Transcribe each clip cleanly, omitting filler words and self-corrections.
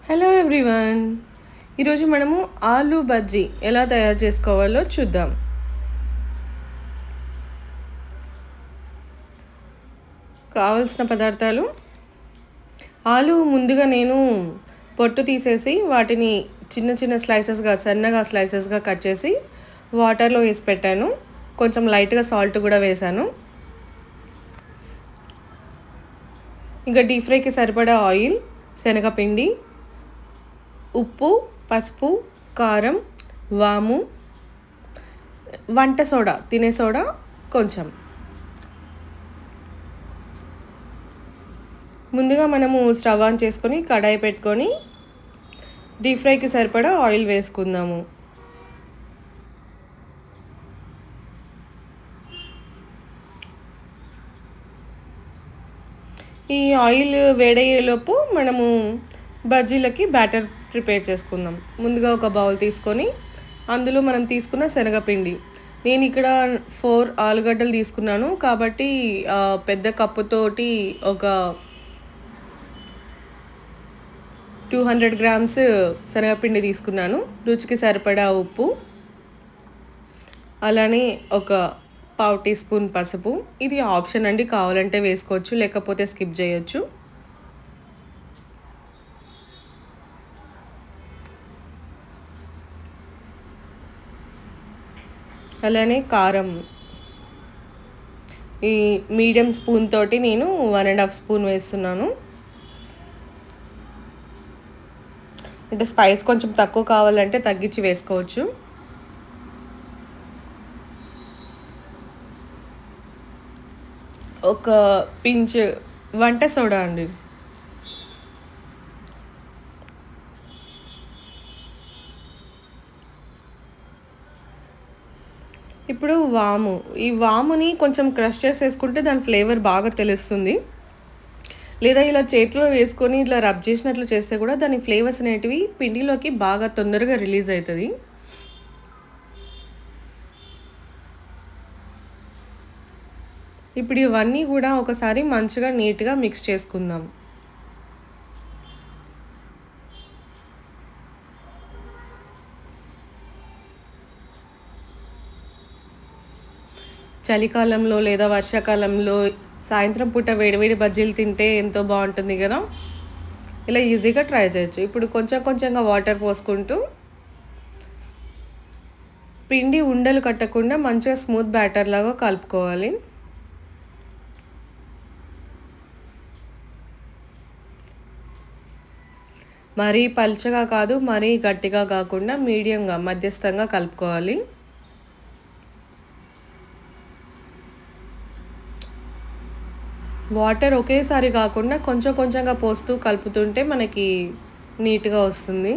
Hello everyone. ఈరోజు మనము ఆలూ బజ్జీ ఎలా తయారు చేసుకోవాలో చూద్దాం. కావలసిన పదార్థాలు: ఆలూ ముందుగా నేను పొట్టు తీసేసి వాటిని చిన్న చిన్న సన్నగా స్లైసెస్గా కట్ చేసి వాటర్లో వేసి పెట్టాను. కొంచెం లైట్గా సాల్ట్ కూడా వేసాను. ఇంకా డీప్ ఫ్రైకి సరిపడా ఆయిల్, శనగపిండి, ఉప్పు, పసుపు, కారం, వాము, వంట సోడా, తినే సోడా కొంచెం. ముందుగా మనము స్టవ్ ఆన్ చేసుకొని కడాయి పెట్టుకొని డీప్ ఫ్రైకి సరిపడా ఆయిల్ వేసుకుందాము. ఈ ఆయిల్ వేడయ్యేలోపు మనము బజ్జీలకి బ్యాటర్ ప్రిపేర్ చేసుకుందాం. ముందుగా ఒక బౌల్ తీసుకొని అందులో మనం తీసుకున్న శనగపిండి, నేను ఇక్కడ 4 ఆలుగడ్డలు తీసుకున్నాను కాబట్టి పెద్ద కప్పుతోటి ఒక 200 గ్రామ్స్ శనగపిండి తీసుకున్నాను. రుచికి సరిపడా ఉప్పు, అలానే ఒక 1/2 టీ స్పూన్ పసుపు. ఇది ఆప్షన్ అండి, కావాలంటే వేసుకోవచ్చు, లేకపోతే స్కిప్ చేయొచ్చు. అలానే కారం, ఈ మీడియం స్పూన్ తోటి నేను 1.5 స్పూన్ వేస్తున్నాను. అంటే స్పైస్ కొంచెం తక్కువ కావాలంటే తగ్గించి వేసుకోవచ్చు. ఒక పించ్ వంట సోడా అండి. ఇప్పుడు వాము, ఈ వాముని కొంచెం క్రష్ చేసేసుకుంటే దాని ఫ్లేవర్ బాగా తెలుస్తుంది. లేదా ఇలా చేతిలో వేసుకొని ఇట్లా రబ్ చేసినట్లు చేస్తే కూడా దాని ఫ్లేవర్స్ అనేటివి పిండిలోకి బాగా తొందరగా రిలీజ్ అవుతుంది. ఇప్పుడు ఇవన్నీ కూడా ఒకసారి మంచిగా నీట్గా మిక్స్ చేసుకుందాం. చలికాలంలో లేదా వర్షాకాలంలో సాయంత్రం పూట వేడివేడి బజ్జీలు తింటే ఎంతో బాగుంటుంది కదా. ఇలా ఈజీగా ట్రై చేయొచ్చు. ఇప్పుడు కొంచెం కొంచెంగా వాటర్ పోసుకుంటూ పిండి ఉండలు కట్టకుండా మంచిగా స్మూత్ బ్యాటర్ లాగా కలుపుకోవాలి. మరీ పల్చగా కాదు, మరీ గట్టిగా కాకుండా మీడియంగా మధ్యస్థంగా కలుపుకోవాలి. వాటర్ ఒకేసారి కాకుండా కొంచెం కొంచెంగా పోస్తూ కలుపుతుంటే మనకి నీట్గా వస్తుంది.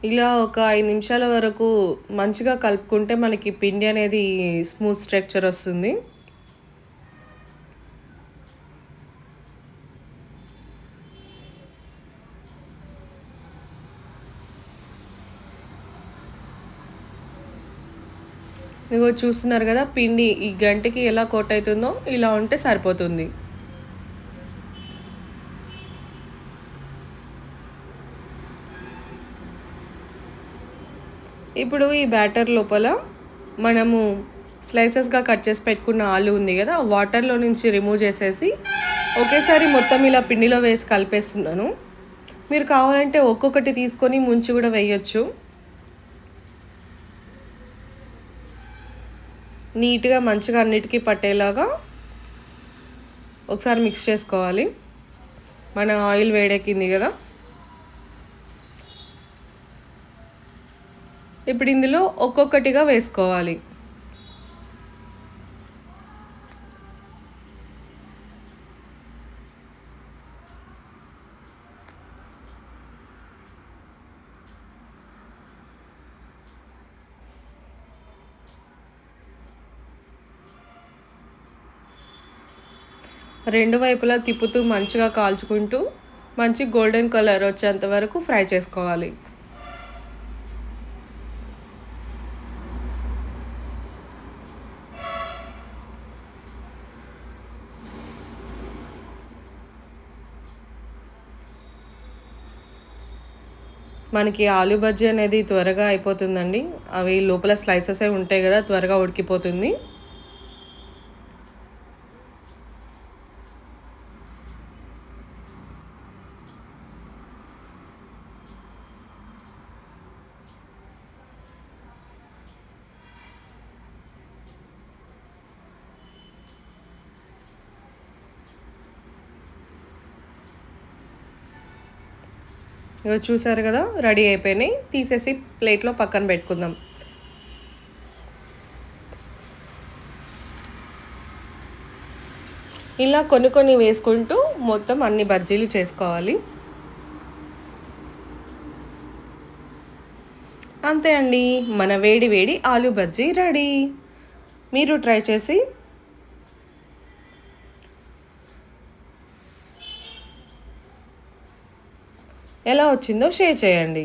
ఇలా ఒక 5 నిమిషాల వరకు మంచిగా కలుపుకుంటే మనకి పిండి అనేది స్మూత్ స్ట్రక్చర్ వస్తుంది. ఇదిగో చూస్తున్నారు కదా, పిండి ఈ గంటకి ఎలా కోట్ అవుతుందో ఇలా ఉంటే సరిపోతుంది. ఇప్పుడు ఈ బ్యాటర్ లోపల మనము స్లైసెస్గా కట్ చేసి పెట్టుకున్న ఆలు ఉంది కదా, వాటర్లో నుంచి రిమూవ్ చేసేసి ఒకేసారి మొత్తం ఇలా పిండిలో వేసి కలిపేస్తున్నాను. మీరు కావాలంటే ఒక్కొక్కటి తీసుకొని ముంచి కూడా వేయచ్చు. నీట్గా మంచిగా అన్నిటికీ పట్టేలాగా ఒకసారి మిక్స్ చేసుకోవాలి. మన ఆయిల్ వేడెక్కింది కదా, ఇప్పుడు ఇందులో ఒక్కొక్కటిగా వేసుకోవాలి. రెండు వైపులా తిప్పుతూ మంచిగా కాల్చుకుంటూ మంచి గోల్డెన్ కలర్ వచ్చేంత వరకు ఫ్రై చేసుకోవాలి. మనకి ఆలు బజ్జీ అనేది త్వరగా అయిపోతుందండి. అవి లోపల స్లైసెస్ అవి ఉంటాయి కదా, త్వరగా ఉడికిపోతుంది. ఇగో చూసారు కదా, రెడీ అయిపోయినాయి. తీసేసి ప్లేట్లో పక్కన పెట్టుకుందాం. ఇలా కొన్ని కొన్ని వేసుకుంటూ మొత్తం అన్ని బజ్జీలు చేసుకోవాలి. అంతే అండి, మన వేడి వేడి ఆలు బజ్జీ రెడీ. మీరు ట్రై చేసి ఎలా వచ్చిందో షేర్ చేయండి.